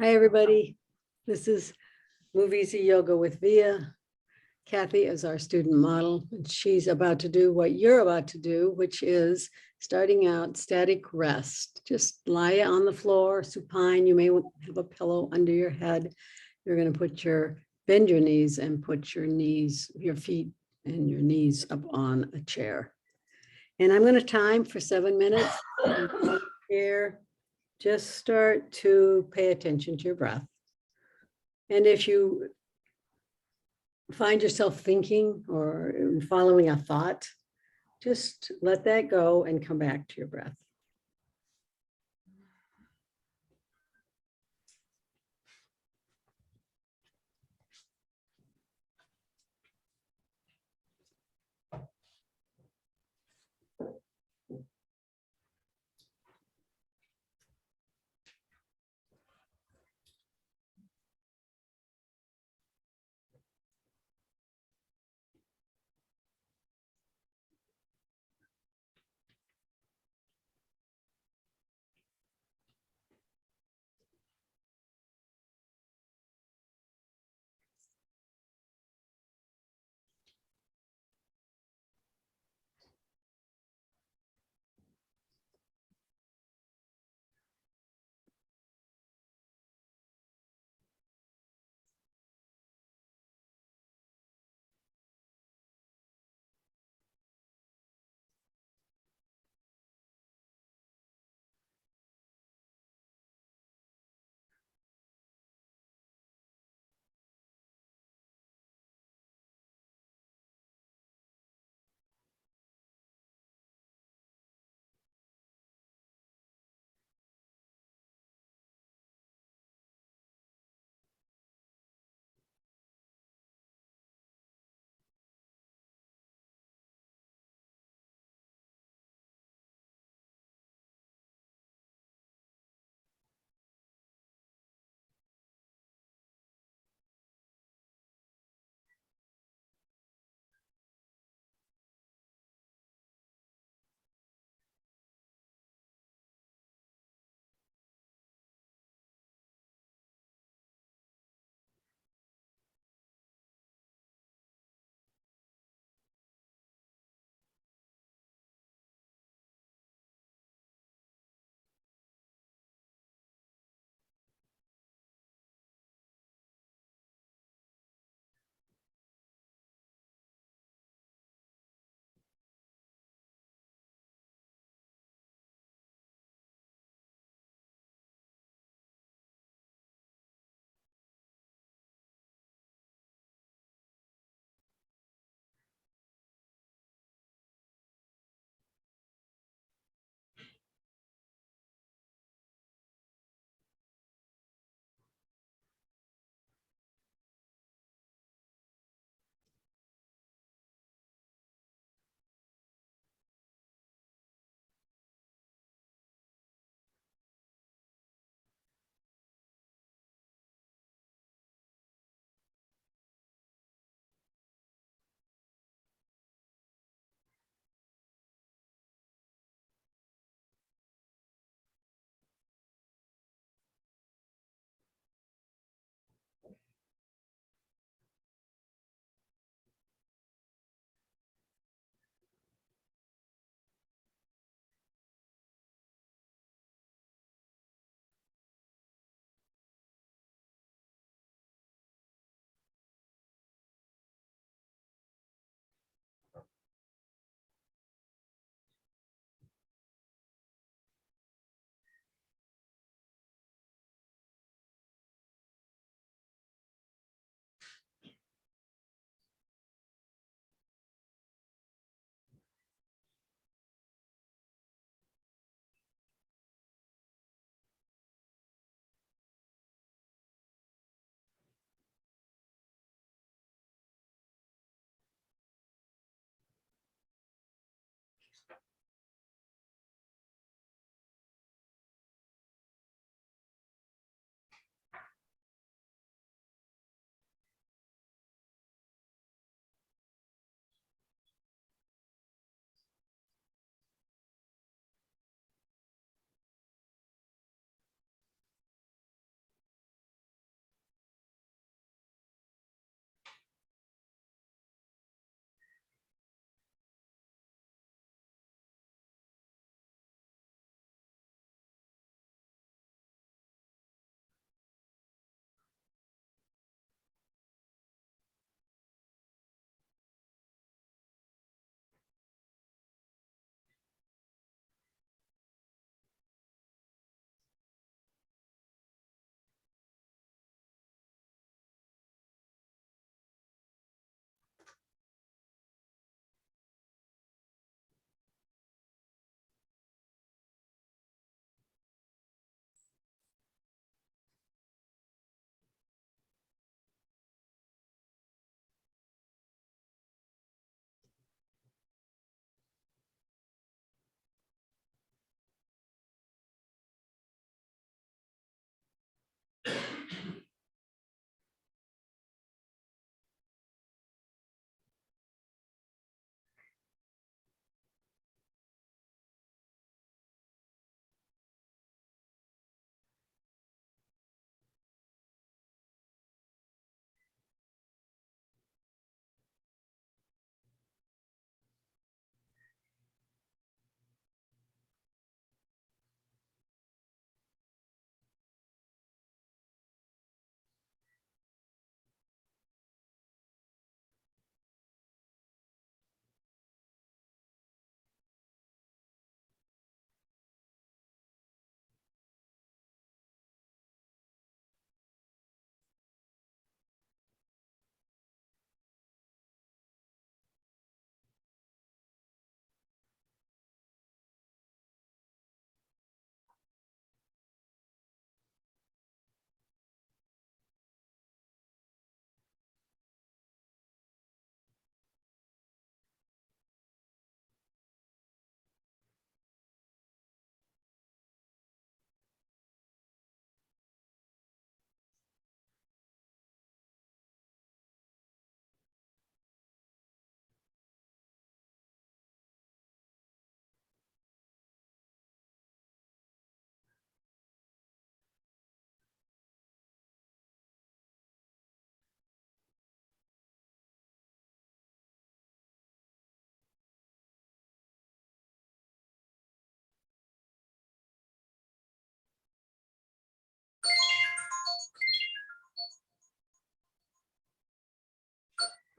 Hi, everybody. This is MoveEasy Yoga with Via. Kathy is our student model, and she's about to do what you're about to do, which is starting out static rest. Just lie on the floor, supine. You may have a pillow under your head. You're going to bend your knees and put your feet and your knees up on a chair. And I'm going to time for 7 minutes. Here, just start to pay attention to your breath. And if you find yourself thinking or following a thought, just let that go and come back to your breath.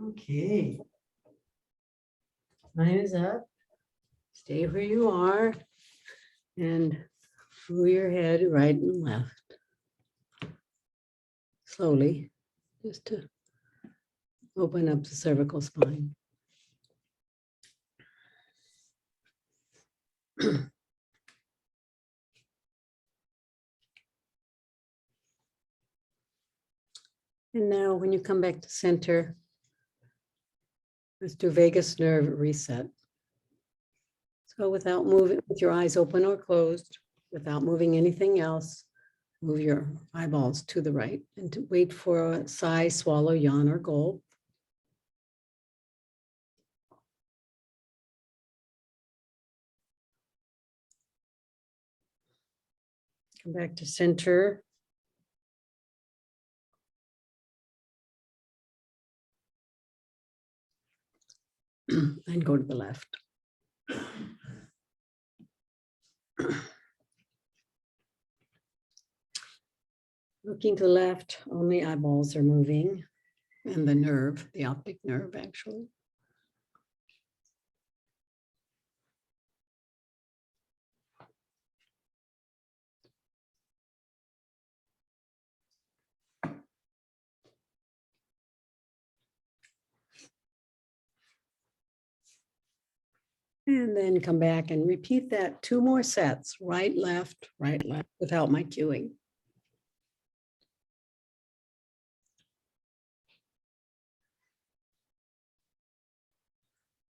Okay. Time is up. Stay where you are and move your head right and left. Slowly, just to open up the cervical spine. And now when you come back to center, let's do vagus nerve reset. So without moving, with your eyes open or closed, without moving anything else, move your eyeballs to the right and to wait for a sigh, swallow, yawn, or gulp. Come back to center. And go to the left. Looking to the left, only eyeballs are moving and the nerve, the optic nerve actually. And then come back and repeat that 2 more sets, right, left, without my cueing.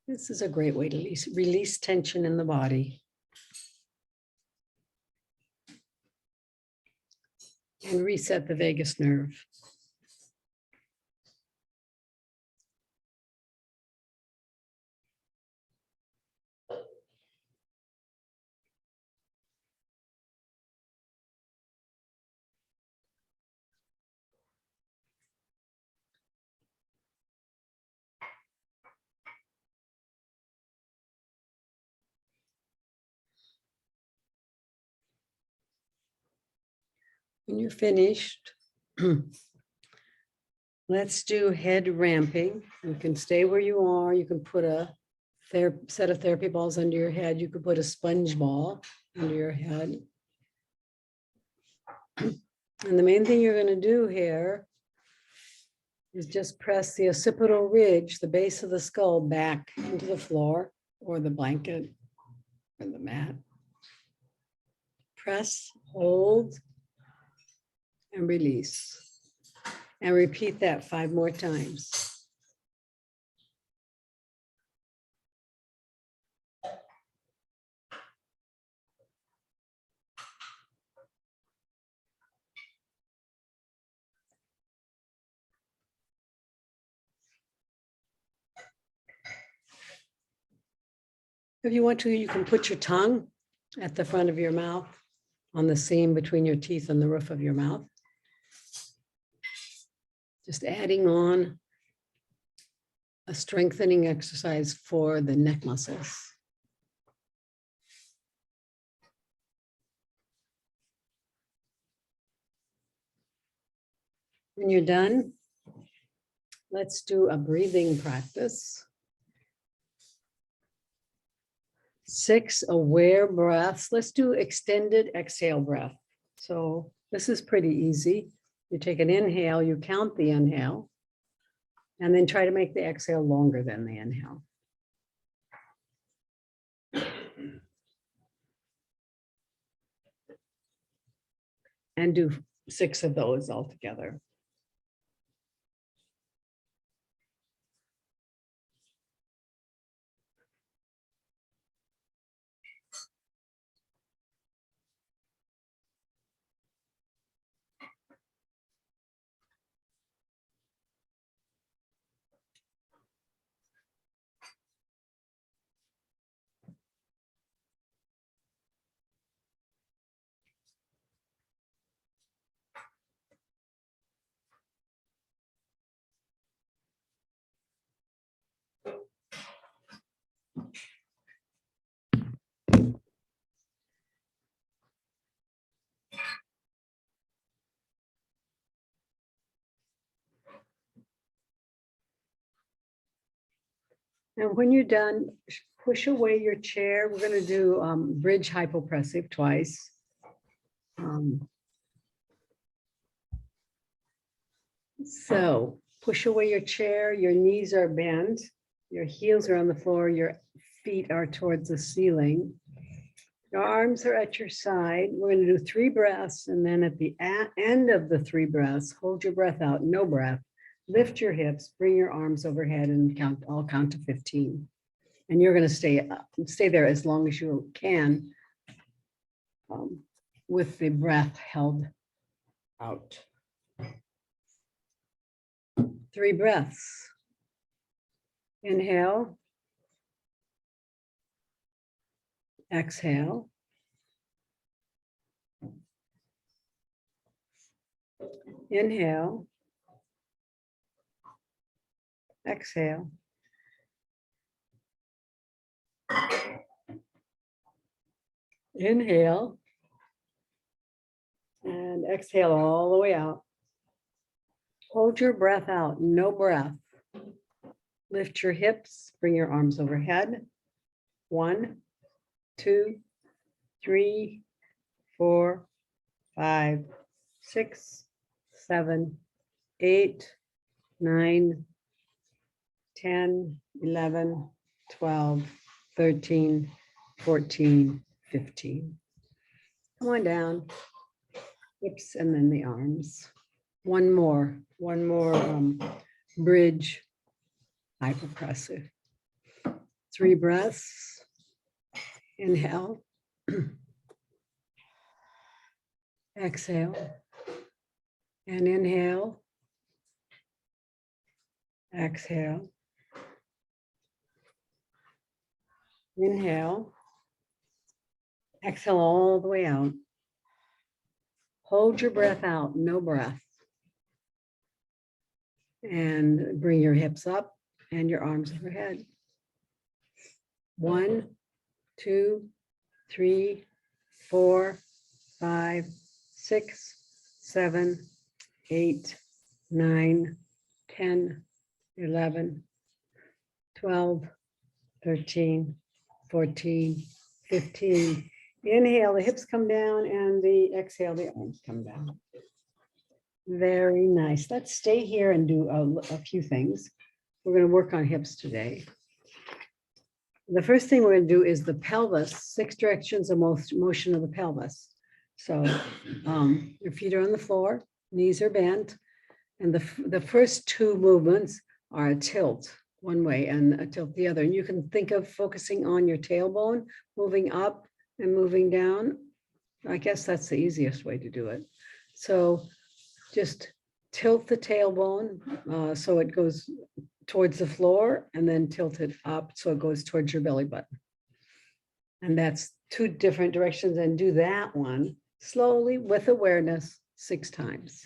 This is a great way to release tension in the body. And reset the vagus nerve. When you're finished, let's do head ramping. You can stay where you are. You can put a set of therapy balls under your head. You could put a sponge ball under your head. And the main thing you're going to do here is just press the occipital ridge, the base of the skull, back into the floor or the blanket or the mat. Press, hold, and release. And repeat that 5 more times. If you want to, you can put your tongue at the front of your mouth on the seam between your teeth and the roof of your mouth. Just adding on a strengthening exercise for the neck muscles. When you're done, let's do a breathing practice. 6 aware breaths. Let's do extended exhale breath. So this is pretty easy. You take an inhale, you count the inhale, and then try to make the exhale longer than the inhale. And do 6 of those altogether. And when you're done, push away your chair. We're going to do bridge hypopressive twice. So push away your chair, your knees are bent, your heels are on the floor, your feet are towards the ceiling. Your arms are at your side. We're going to do 3 breaths, and then at the end of the 3 breaths, hold your breath out, no breath. Lift your hips, bring your arms overhead, and count. I'll count to 15. And you're going to stay there as long as you can with the breath held out. 3 breaths. Inhale. Exhale. Inhale. Exhale. Inhale. And exhale all the way out. Hold your breath out, no breath. Lift your hips, bring your arms overhead. 1, 2, 3, 4, 5, 6, 7, 8, 9, 10, 11, 12, 13, 14, 15. Come on down, hips and then the arms. One more bridge hypopressive. 3 breaths. Inhale. Exhale. And inhale. Exhale. Inhale. Exhale all the way out. Hold your breath out, no breath. And bring your hips up and your arms overhead. 1, 2, 3, 4, 5, 6, 7, 8, 9, 10, 11, 12, 13, 14, 15. Inhale, the hips come down, and the exhale, the arms come down. Very nice. Let's stay here and do a few things. We're going to work on hips today. The first thing we're going to do is the pelvis, 6 directions of motion of the pelvis. So your feet are on the floor, knees are bent, and the first 2 movements are a tilt one way and a tilt the other. And you can think of focusing on your tailbone, moving up and moving down. I guess that's the easiest way to do it. So just tilt the tailbone so it goes towards the floor, and then tilt it up so it goes towards your belly button. And that's 2 different directions, and do that one slowly with awareness 6 times.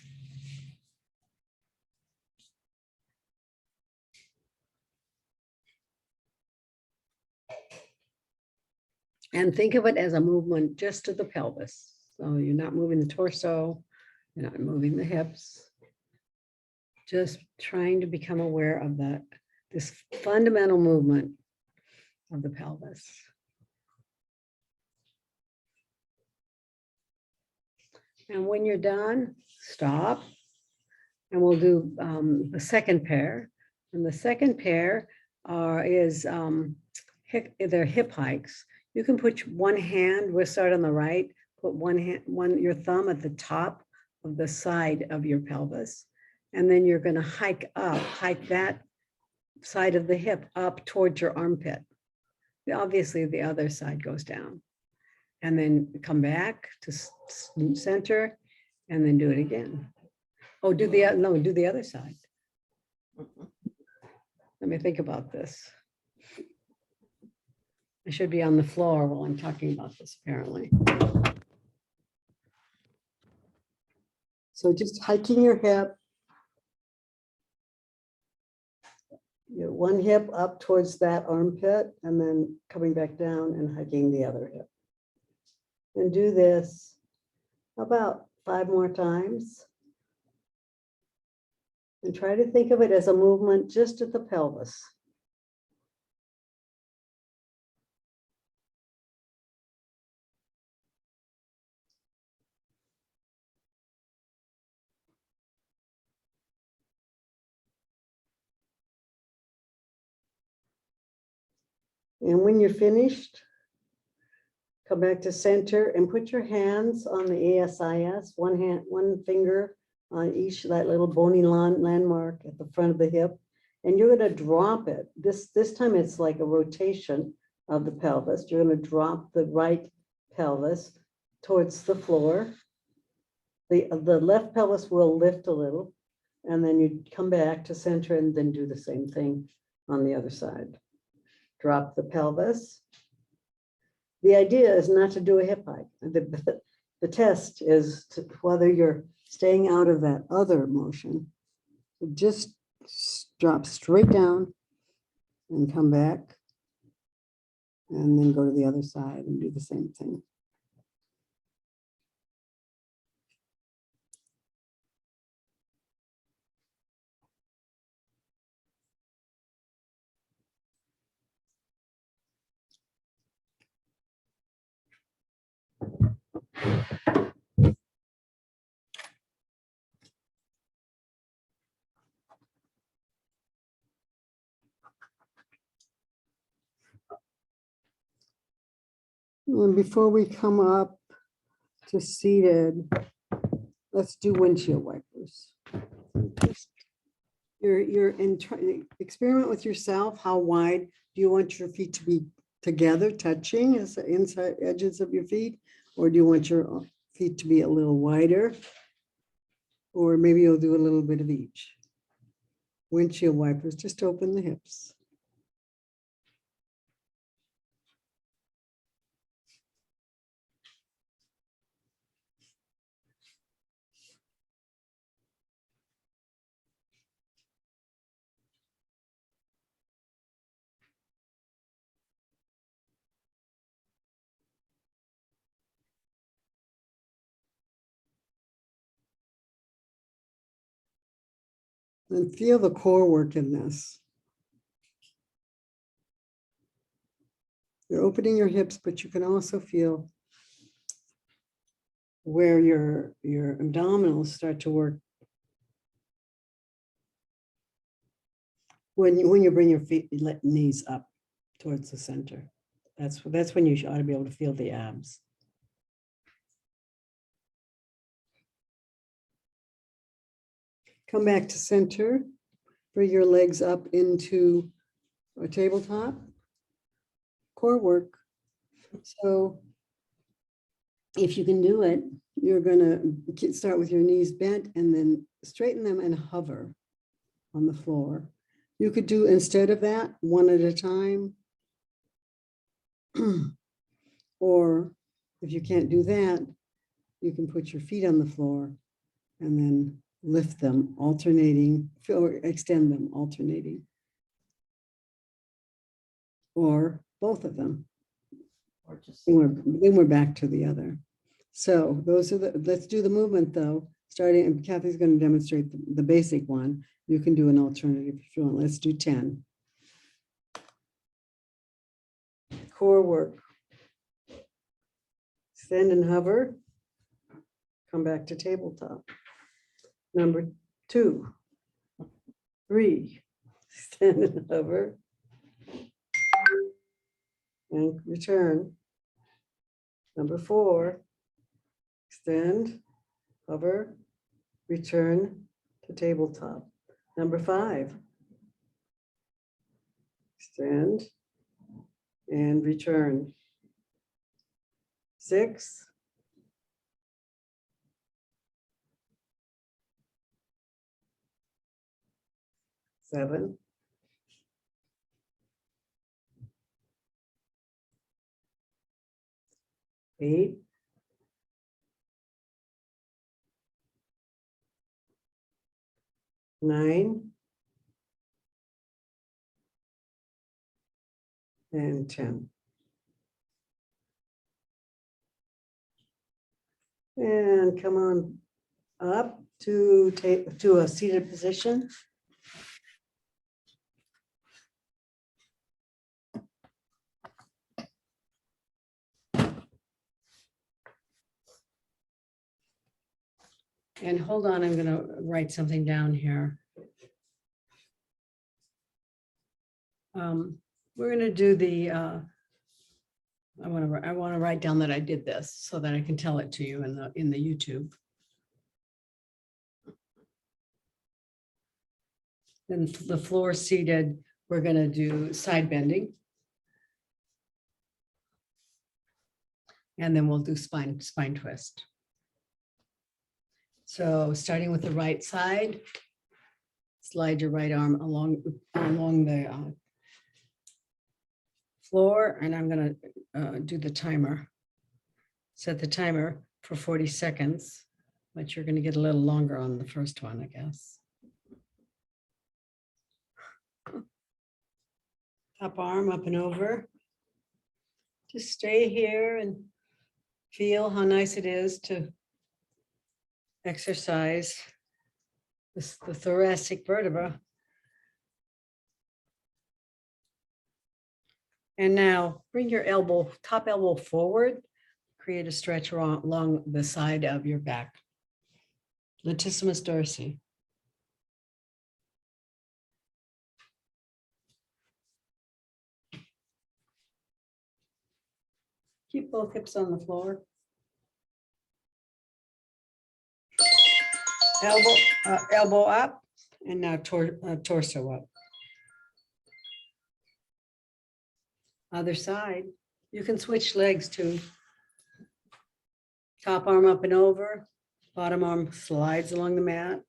And think of it as a movement just to the pelvis. So you're not moving the torso, you're not moving the hips. Just trying to become aware of this fundamental movement of the pelvis. And when you're done, stop. And we'll do the second pair. And the second pair is they're hip hikes. You can put one hand, we'll start on the right, put your thumb at the top of the side of your pelvis. And then you're going to hike that side of the hip up towards your armpit. Obviously, the other side goes down. And then come back to center, and then do it again. Oh, do the other side. Let me think about this. I should be on the floor while I'm talking about this, apparently. So just hiking your hip. One hip up towards that armpit, and then coming back down and hiking the other hip. And do this about 5 more times. And try to think of it as a movement just at the pelvis. And when you're finished, come back to center and put your hands on the ASIS, one finger on each of that little bony landmark at the front of the hip. And you're going to drop it. This time it's like a rotation of the pelvis. You're going to drop the right pelvis towards the floor. The left pelvis will lift a little, and then you come back to center and then do the same thing on the other side. Drop the pelvis. The idea is not to do a hip hike. The test is whether you're staying out of that other motion. Just drop straight down and come back, and then go to the other side and do the same thing. And before we come up to seated, let's do windshield wipers. Experiment with yourself. How wide do you want your feet to be together, touching as the inside edges of your feet? Or do you want your feet to be a little wider? Or maybe you'll do a little bit of each. Windshield wipers, just open the hips. And feel the core work in this. You're opening your hips, but you can also feel where your abdominals start to work. When you bring your feet, knees up towards the center. That's when you ought to be able to feel the abs. Come back to center. Bring your legs up into a tabletop. Core work. So if you can do it, you're going to start with your knees bent and then straighten them and hover on the floor. You could do, instead of that, one at a time. Or if you can't do that, you can put your feet on the floor and then lift them, alternating, or extend them, alternating. Or both of them. Or just then we're back to the other. So those are let's do the movement though. Starting, and Kathy's going to demonstrate the basic one. You can do an alternative if you want. Let's do 10. Core work. Extend and hover. Come back to tabletop. Number 2, 3, extend and hover. And return. Number 4, extend, hover, return to tabletop. Number 5, extend and return. 6, 7, 8, 9, and 10. And come on up to a seated position. And hold on, I'm going to write something down here. We're going to do the, I want to write down that I did this so that I can tell it to you in the YouTube. Then the floor seated, we're going to do side bending. And then we'll do spine twist. So starting with the right side, slide your right arm along the floor, and I'm going to do the timer. Set the timer for 40 seconds, but you're going to get a little longer on the first one, I guess. Top arm up and over. Just stay here and feel how nice it is to exercise the thoracic vertebra. And now bring your elbow, top elbow forward, create a stretch along the side of your back. Latissimus dorsi. Keep both hips on the floor. Elbow up, and now torso up. Other side. You can switch legs too. Top arm up and over, bottom arm slides along the mat.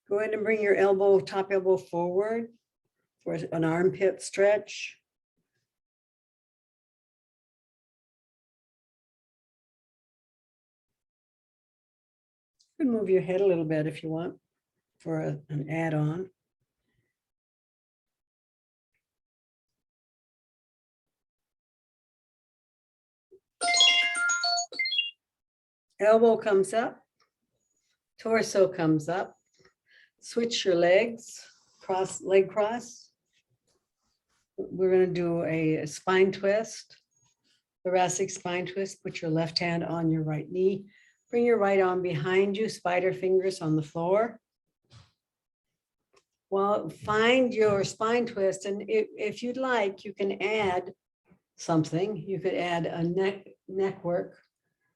Go ahead and bring your top elbow forward for an armpit stretch. You can move your head a little bit if you want for an add-on. Elbow comes up, torso comes up. Switch your legs, leg cross. We're going to do a spine twist, thoracic spine twist. Put your left hand on your right knee. Bring your right arm behind you, spider fingers on the floor. Well, find your spine twist, and if you'd like, you can add something. You could add a neck work,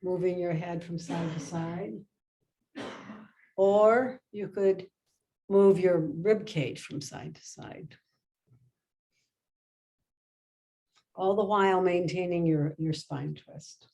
moving your head from side to side. Or you could move your rib cage from side to side. All the while maintaining your spine twist.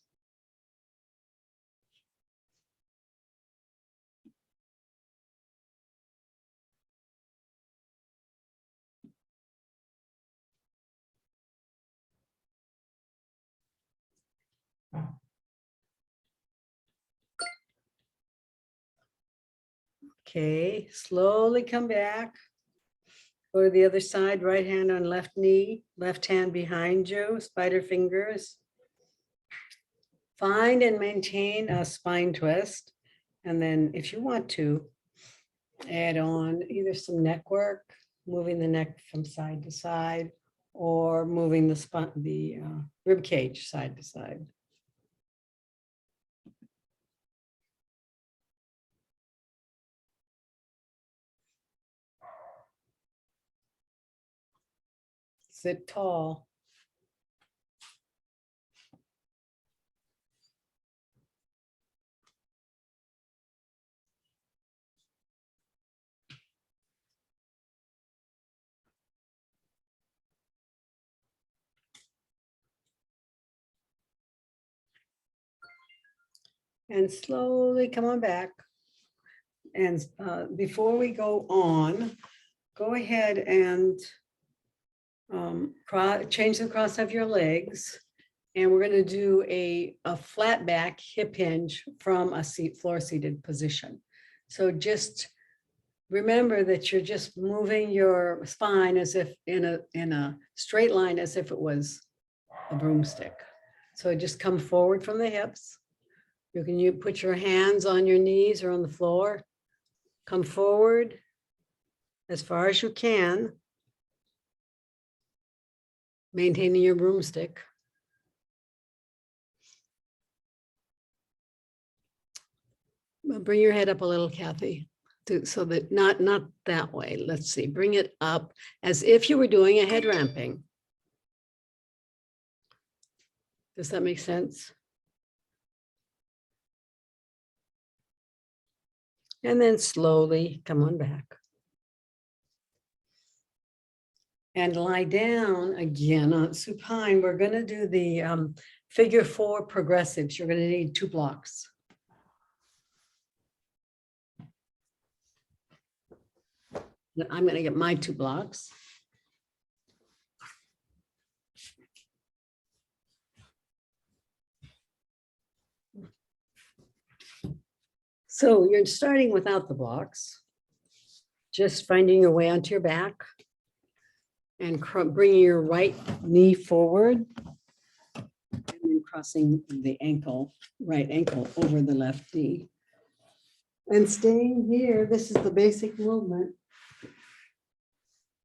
Okay, slowly come back. Go to the other side, right hand on left knee, left hand behind you, spider fingers. Find and maintain a spine twist. And then if you want to, add on either some neck work, moving the neck from side to side, or moving the rib cage side to side. Sit tall. And slowly come on back. And before we go on, go ahead and change the cross of your legs. And we're going to do a flat back hip hinge from a floor seated position. So just remember that you're just moving your spine as if in a straight line, as if it was a broomstick. So just come forward from the hips. You put your hands on your knees or on the floor. Come forward. as far as you can, maintaining your broomstick. Bring your head up a little, Kathy, so that not that way. Let's see, bring it up as if you were doing a head ramping. Does that make sense? And then slowly come on back. And lie down again on supine. We're going to do the figure 4 progressives. You're going to need 2 blocks. I'm going to get my 2 blocks. So you're starting without the blocks, just finding your way onto your back and bringing your right knee forward and then crossing the ankle, right ankle over the left knee. And staying here, this is the basic movement.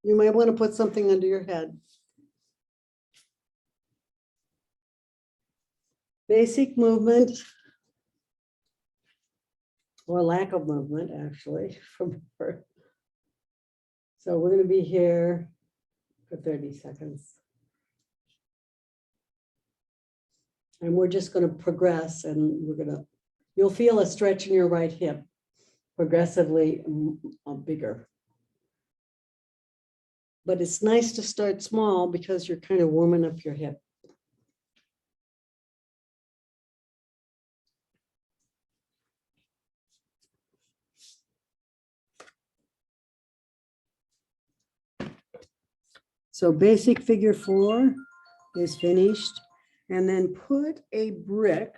You might want to put something under your head. Basic movement, or lack of movement, actually, from her. So we're going to be here for 30 seconds. And we're just going to progress, and you'll feel a stretch in your right hip, progressively bigger. But it's nice to start small because you're kind of warming up your hip. So basic figure 4 is finished. And then put a brick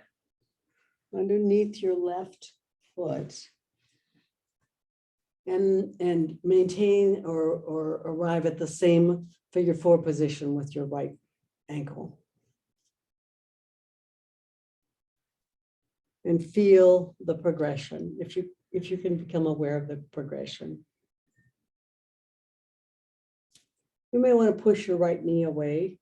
underneath your left foot and maintain or arrive at the same figure 4 position with your right ankle. And feel the progression if you can become aware of the progression. You may want to push your right knee away.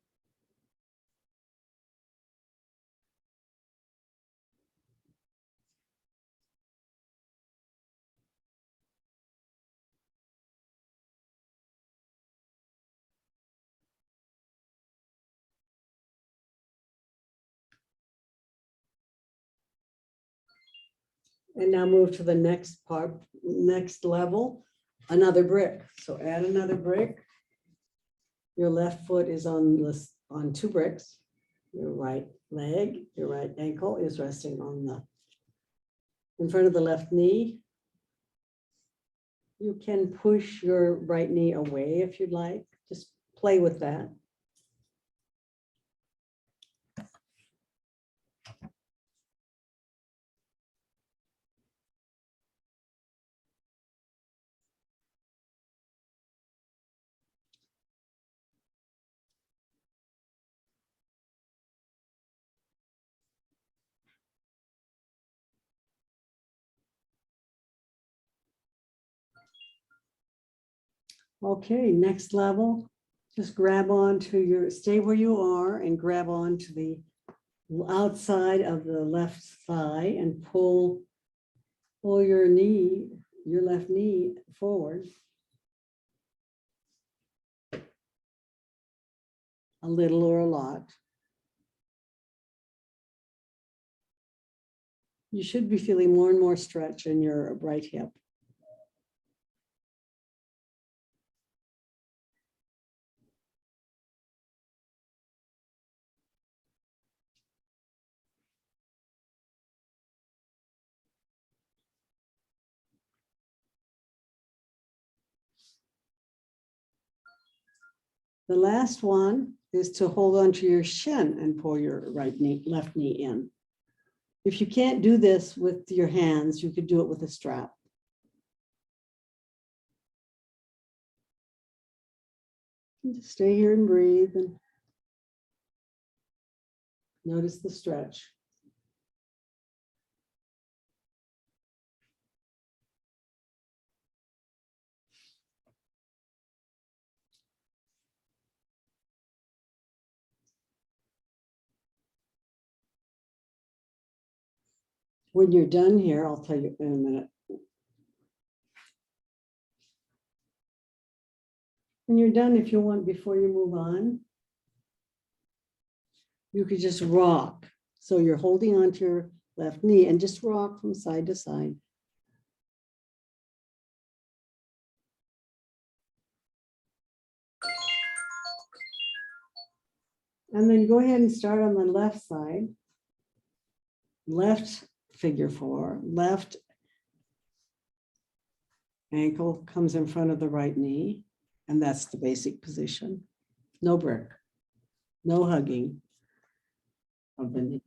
And now move to the next part, next level, another brick. So add another brick. Your left foot is on 2 bricks. Your right leg, your right ankle is resting on in front of the left knee. You can push your right knee away if you'd like. Just play with that. Okay, next level. Just grab onto stay where you are and grab onto the outside of the left thigh and pull your left knee forward. A little or a lot. You should be feeling more and more stretch in your right hip. The last one is to hold onto your shin and pull your left knee in. If you can't do this with your hands, you could do it with a strap. Just stay here and breathe and notice the stretch. When you're done here, I'll tell you in a minute. When you're done, if you want, before you move on, you could just rock. So you're holding onto your left knee and just rock from side to side. And then go ahead and start on the left side. Left figure 4, left ankle comes in front of the right knee, and that's the basic position. No brick, no hugging of the knee.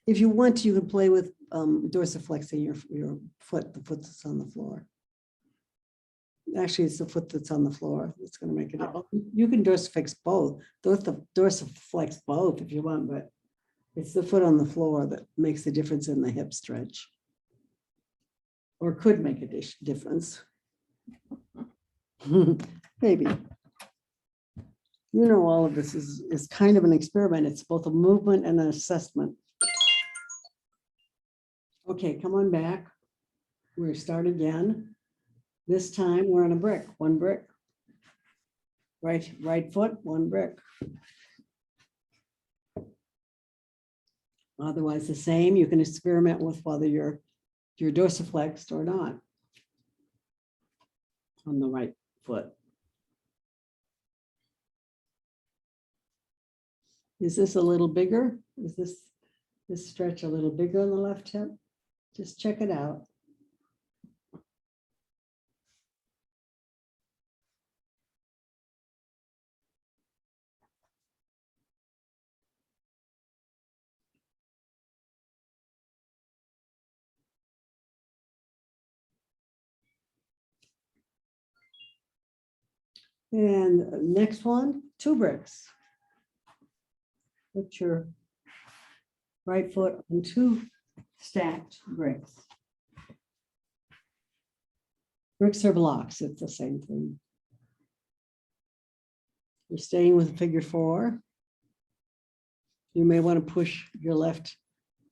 If you want to, you can play with dorsiflexing your foot, the foot that's on the floor. Actually, it's the foot that's on the floor that's going to make it. You can dorsiflex both, dorsiflex both if you want, but it's the foot on the floor that makes the difference in the hip stretch, or could make a difference. Maybe. You know, all of this is kind of an experiment. It's both a movement and an assessment. Okay, come on back. We'll start again. This time we're on a brick, one brick. Right foot, one brick. Otherwise the same. You can experiment with whether you're dorsiflexed or not on the right foot. Is this a little bigger? Is this stretch a little bigger on the left hip? Just check it out. And next one, 2 bricks. Put your right foot on 2 stacked bricks. Bricks or blocks, it's the same thing. You're staying with figure 4. You may want to push your left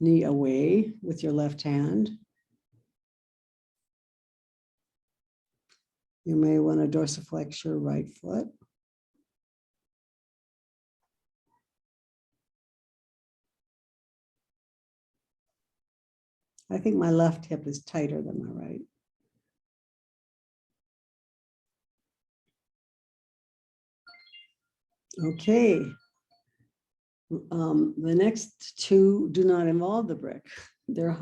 knee away with your left hand. You may want to dorsiflex your right foot. I think my left hip is tighter than my right. Okay. The next 2 do not involve the brick. You're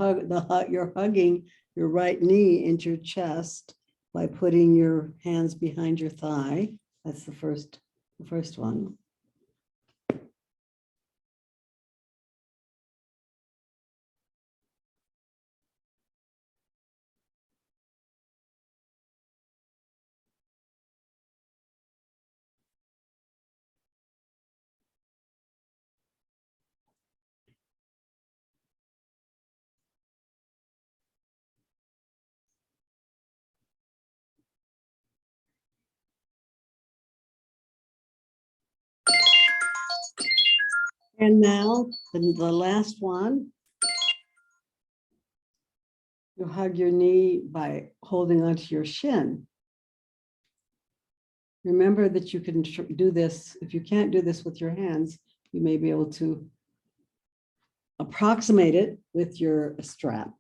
hugging your right knee into your chest by putting your hands behind your thigh. That's the first one. And now the last one, you hug your knee by holding onto your shin. Remember that you can do this. If you can't do this with your hands, you may be able to approximate it with your strap.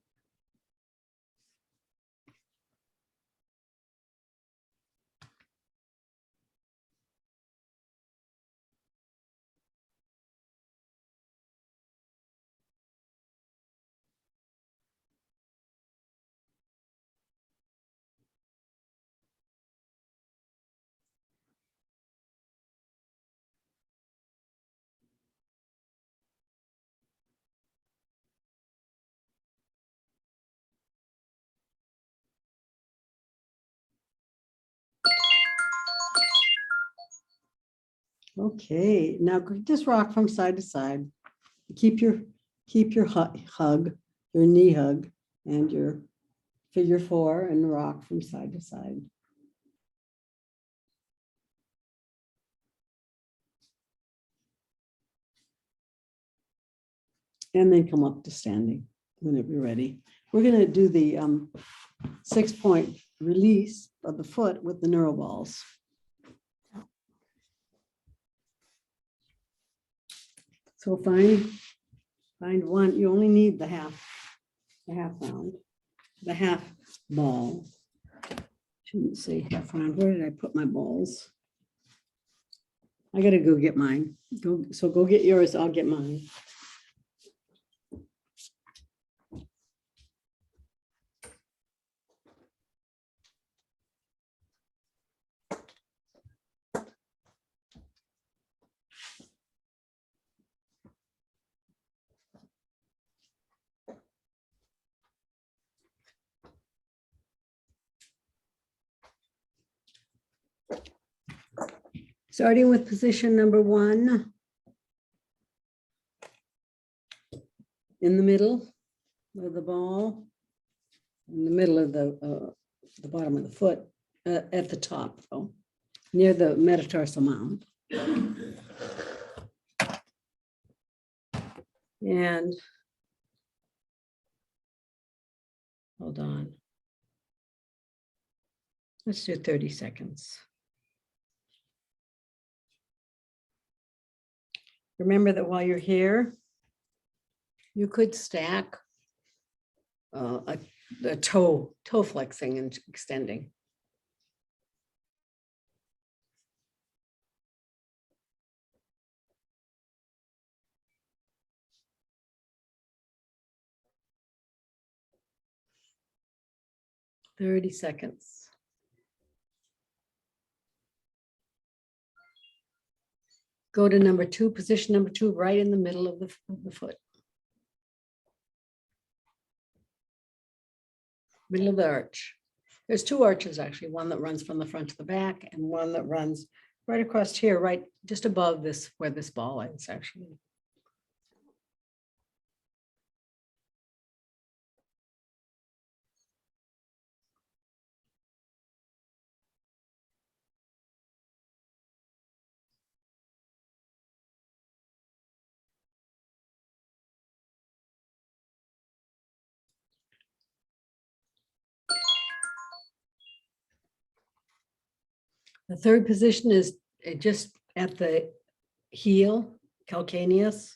Okay, now just rock from side to side. Keep your hug, your knee hug, and your figure 4, and rock from side to side. and then come up to standing whenever you're ready. We're going to do the 6-point release of the foot with the Neuro balls. So find one. You only need the half round, the half ball. Shouldn't say half round. Where did I put my balls? I gotta go get mine. Go get yours. I'll get mine. Starting with position number 1. In the middle of the ball, in the middle of the bottom of the foot, at the top, though, near the metatarsal mound. And hold on. Let's do 30 seconds. Remember that while you're here, you could stack a toe flexing and extending. Thirty seconds. Go to number 2, position number 2, right in the middle of the foot. Middle of the arch. There's 2 arches actually, one that runs from the front to the back and one that runs right across here, right just above this, where this ball is actually. The third position is just at the heel, calcaneus.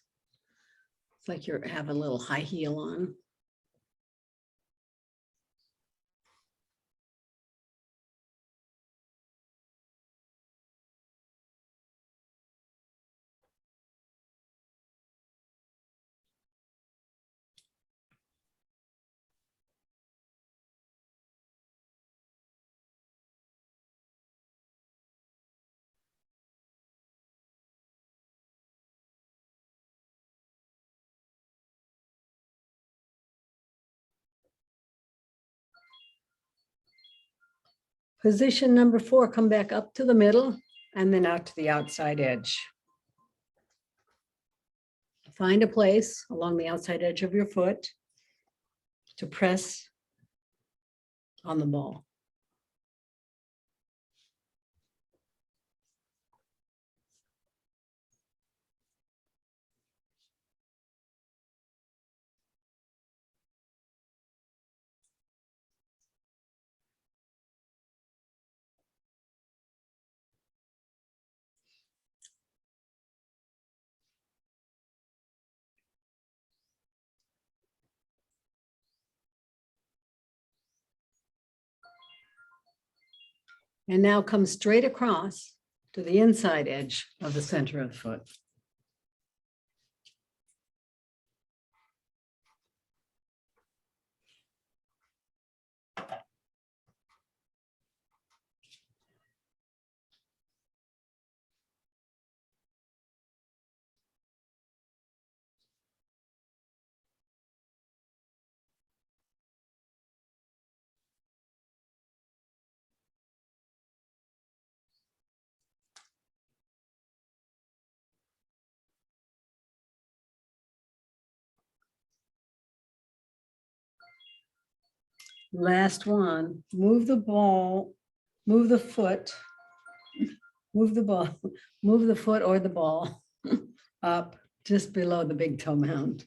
It's like you have a little high heel on. Position number 4, come back up to the middle and then out to the outside edge. Find a place along the outside edge of your foot to press on the ball. And now come straight across to the inside edge of the center of the foot. Last one, move the ball, move the foot, move the ball, move the foot or the ball up just below the big toe mound.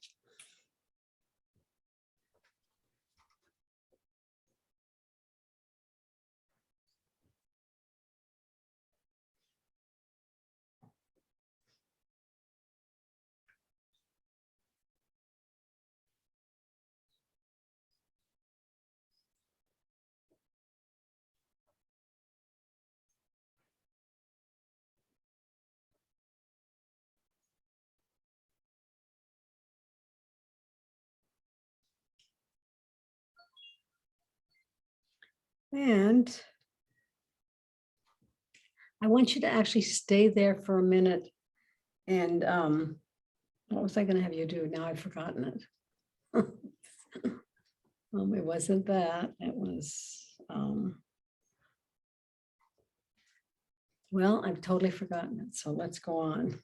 And I want you to actually stay there for a minute. And what was I going to have you do? Now I've forgotten it. It wasn't that. It was, well, I've totally forgotten it. So let's go on.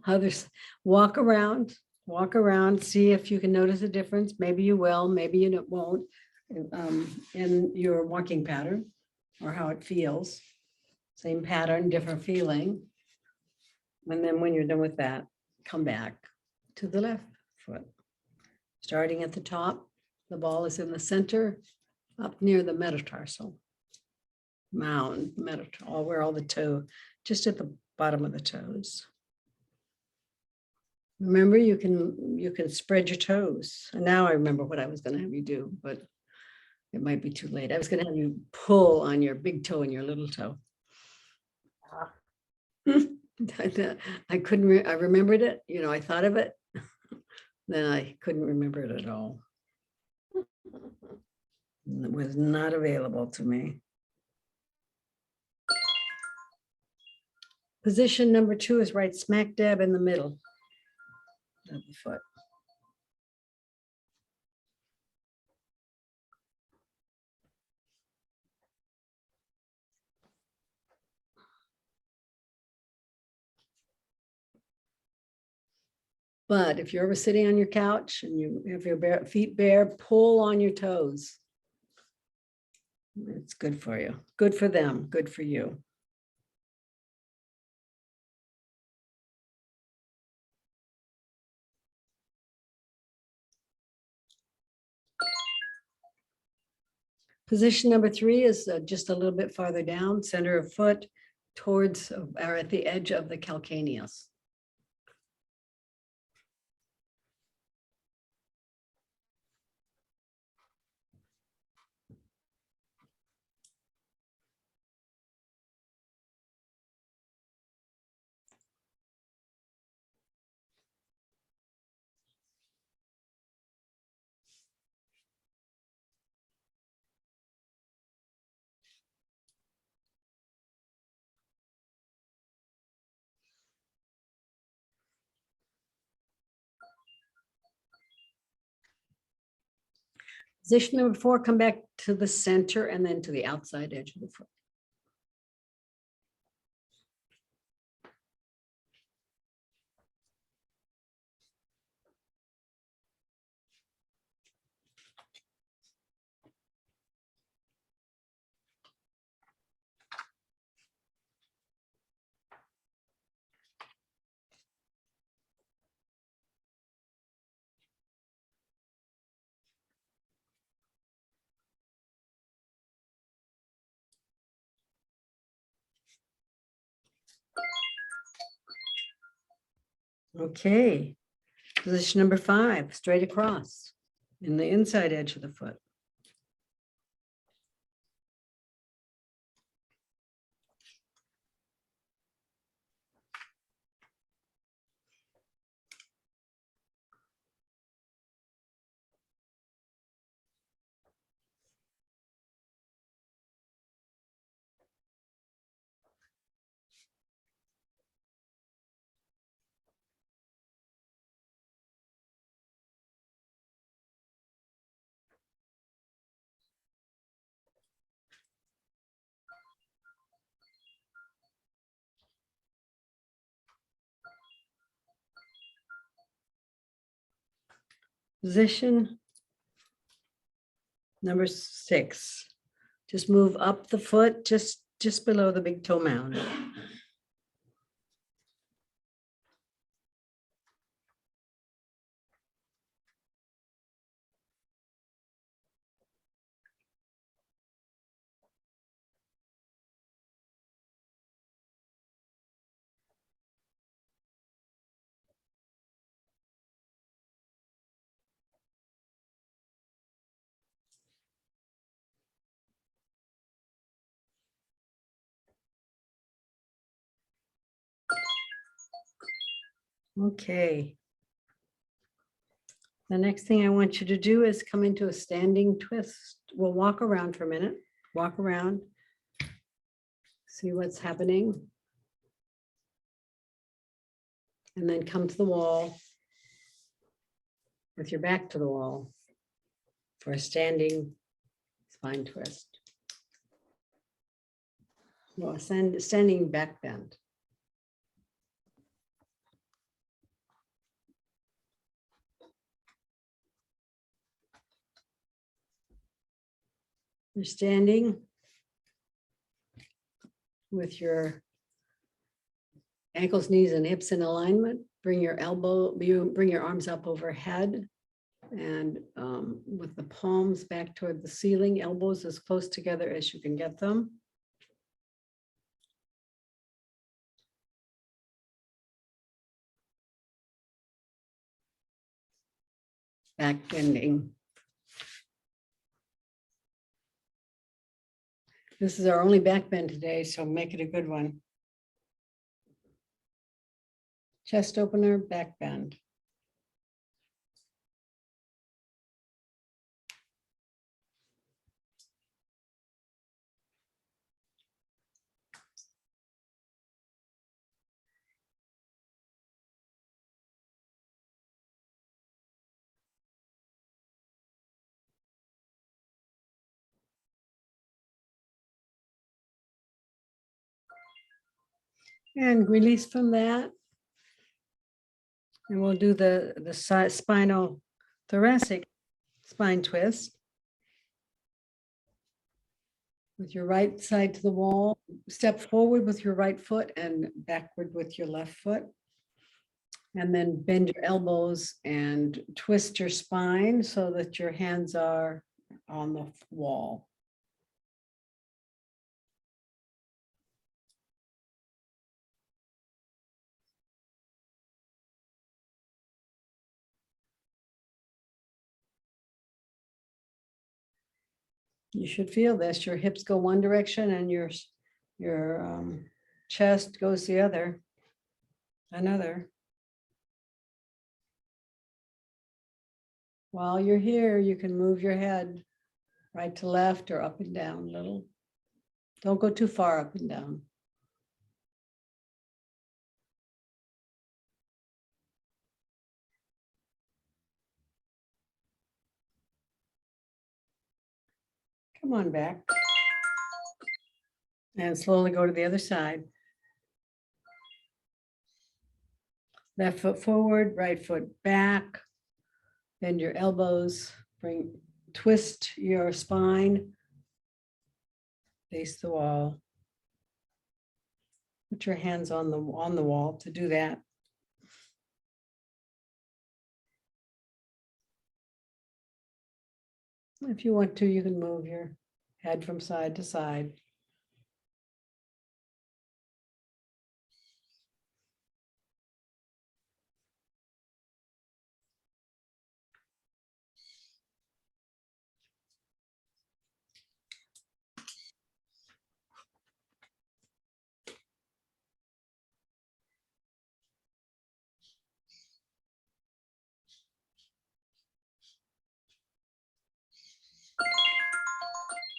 Others, walk around, see if you can notice a difference. Maybe you will, maybe you won't, in your walking pattern or how it feels. Same pattern, different feeling. And then when you're done with that, come back to the left foot. Starting at the top, the ball is in the center, up near the metatarsal mound, where all the toe, just at the bottom of the toes. Remember, you can spread your toes. And now I remember what I was going to have you do, but it might be too late. I was going to have you pull on your big toe and your little toe. I couldn't, I remembered it, I thought of it. Then I couldn't remember it at all. It was not available to me. Position number 2 is right smack dab in the middle of the foot. But if you're ever sitting on your couch and you have your feet bare, pull on your toes. It's good for you. Good for them. Good for you. Position number 3 is just a little bit farther down, center of foot, towards or at the edge of the calcaneus. Position number 4, come back to the center and then to the outside edge of the foot. Okay, position number 5, straight across in the inside edge of the foot. Position number 6, just move up the foot, just below the big toe mound. Okay. The next thing I want you to do is come into a standing twist. We'll walk around for a minute. walk around, see what's happening. And then come to the wall with your back to the wall for a standing spine twist. Well, standing back bend. You're standing with your ankles, knees, and hips in alignment. Bring your bring your arms up overhead and with the palms back toward the ceiling, elbows as close together as you can get them. Back bending. This is our only back bend today, so make it a good one. Chest opener, back bend. And release from that. And we'll do the spinal thoracic spine twist. With your right side to the wall, step forward with your right foot and backward with your left foot. And then bend your elbows and twist your spine so that your hands are on the wall. You should feel this. Your hips go one direction and your chest goes the other. Another. While you're here, you can move your head right to left or up and down a little. Don't go too far up and down. Come on back. And slowly go to the other side. Left foot forward, right foot back. Bend your elbows, twist your spine. Face the wall. Put your hands on the wall to do that. If you want to, you can move your head from side to side.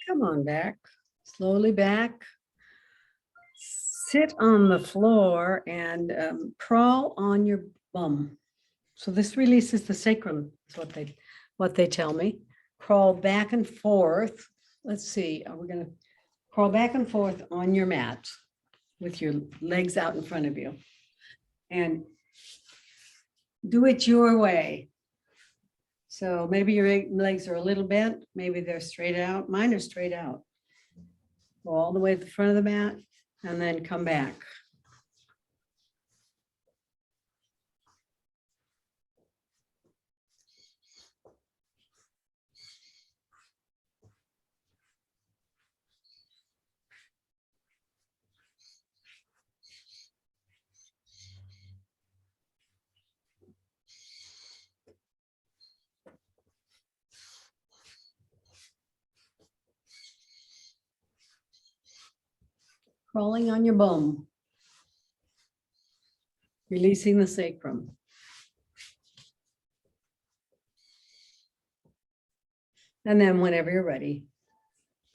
Come on back, slowly back. Sit on the floor and crawl on your bum. So this releases the sacrum, is what they tell me. Crawl back and forth. Let's see, we're gonna crawl back and forth on your mat with your legs out in front of you. And do it your way. So maybe your legs are a little bent, maybe they're straight out. Mine are straight out. Go all the way to the front of the mat and then come back. Crawling on your bum. Releasing the sacrum. And then whenever you're ready,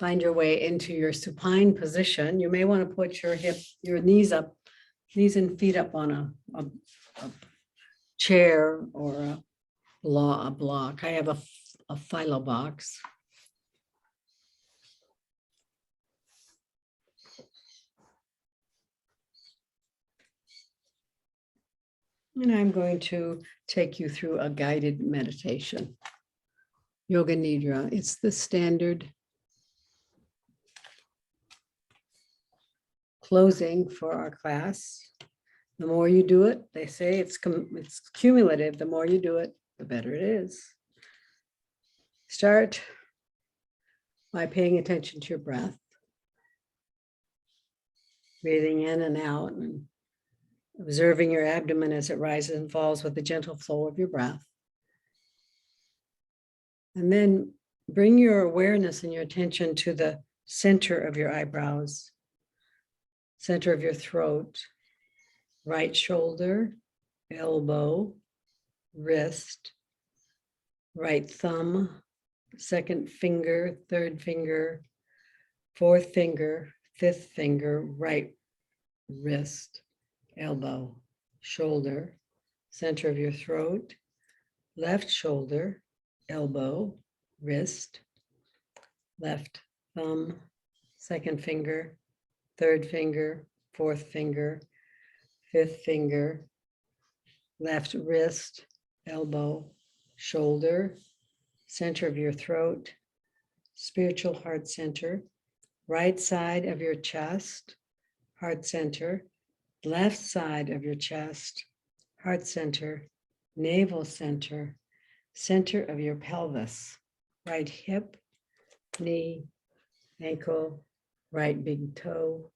find your way into your supine position. You may want to put your knees and feet up on a chair or a block. I have a philo box. And I'm going to take you through a guided meditation. Yoga Nidra. It's the standard closing for our class. The more you do it, they say it's cumulative. The more you do it, the better it is. Start by paying attention to your breath. Breathing in and out and observing your abdomen as it rises and falls with the gentle flow of your breath. And then bring your awareness and your attention to the center of your eyebrows, center of your throat, right shoulder, elbow, wrist, right thumb, second finger, third finger, fourth finger, fifth finger, right wrist, elbow, shoulder, center of your throat, left shoulder, elbow, wrist, left thumb, second finger, third finger, fourth finger, fifth finger, left wrist, elbow, shoulder, center of your throat, spiritual heart center, right side of your chest, heart center, left side of your chest, heart center, navel center, center of your pelvis, right hip, knee, ankle, right big toe,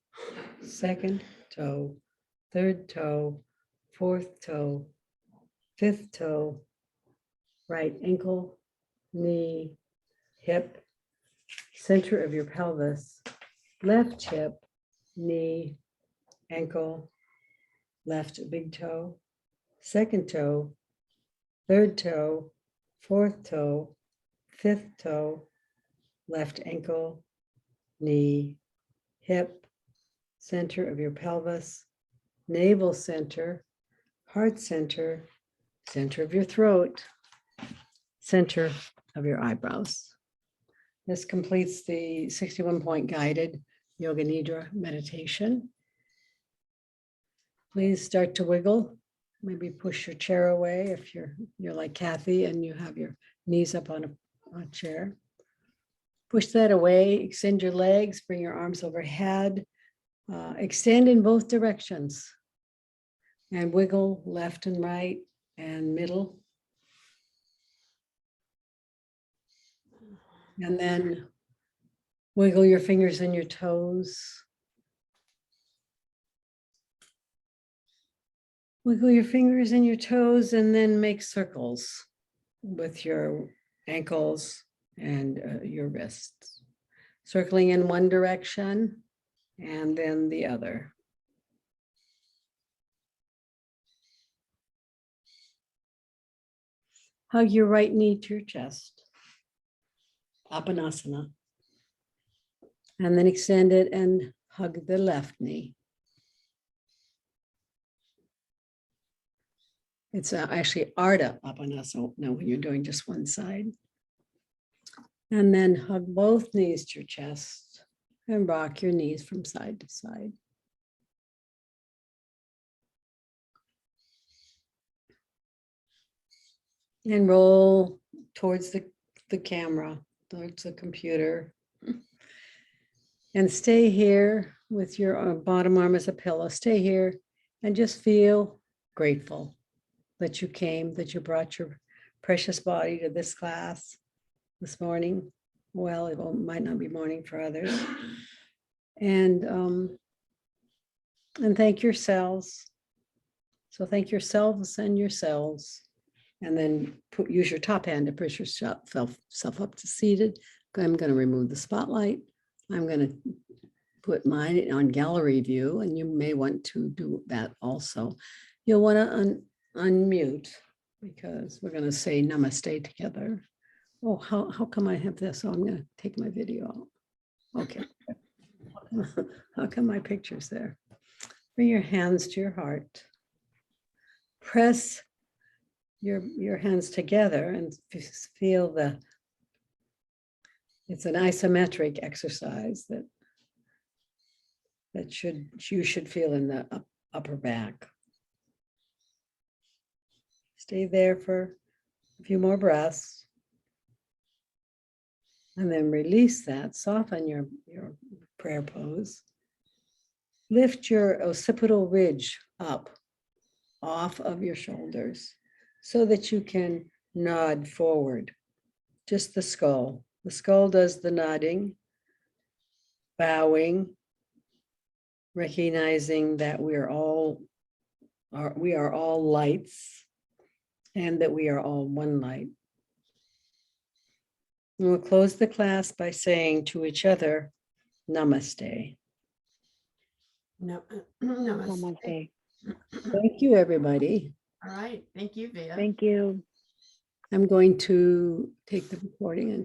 second toe, third toe, fourth toe, fifth toe, right ankle, knee, hip, center of your pelvis, left hip, knee, ankle, left big toe, second toe, third toe, fourth toe, fifth toe, left ankle, knee, hip, center of your pelvis, navel center, heart center, center of your throat, center of your eyebrows. This completes the 61-point guided Yoga Nidra meditation. Please start to wiggle. Maybe push your chair away if you're like Kathy and you have your knees up on a chair. Push that away, extend your legs, bring your arms overhead, extend in both directions and wiggle left and right and middle. And then wiggle your fingers and your toes. Wiggle your fingers and your toes and then make circles with your ankles and your wrists. Circling in one direction and then the other. Hug your right knee to your chest. Apanasana. And then extend it and hug the left knee. It's actually Ardha Apanasana now when you're doing just one side. And then hug both knees to your chest and rock your knees from side to side. And roll towards the camera, towards the computer. And stay here with your bottom arm as a pillow. Stay here and just feel grateful that you came, that you brought your precious body to this class this morning. Well, it might not be morning for others. And thank yourselves. So thank yourselves and yourselves. And then use your top hand to push yourself up to seated. I'm going to remove the spotlight. I'm going to put mine on gallery view, and you may want to do that also. You'll want to unmute because we're going to say namaste together. Oh, how come I have this? Oh, I'm going to take my video out. Okay. How come my picture's there? Bring your hands to your heart. Press your hands together and feel it's an isometric exercise that you should feel in the upper back. Stay there for a few more breaths. And then release that, soften your prayer pose. Lift your occipital ridge up off of your shoulders so that you can nod forward. Just the skull. The skull does the nodding, bowing, recognizing that we are all lights and that we are all one light. And we'll close the class by saying to each other, Namaste. Namaste. Namaste. Thank you, everybody. All right. Thank you, Via. Thank you. I'm going to take the recording and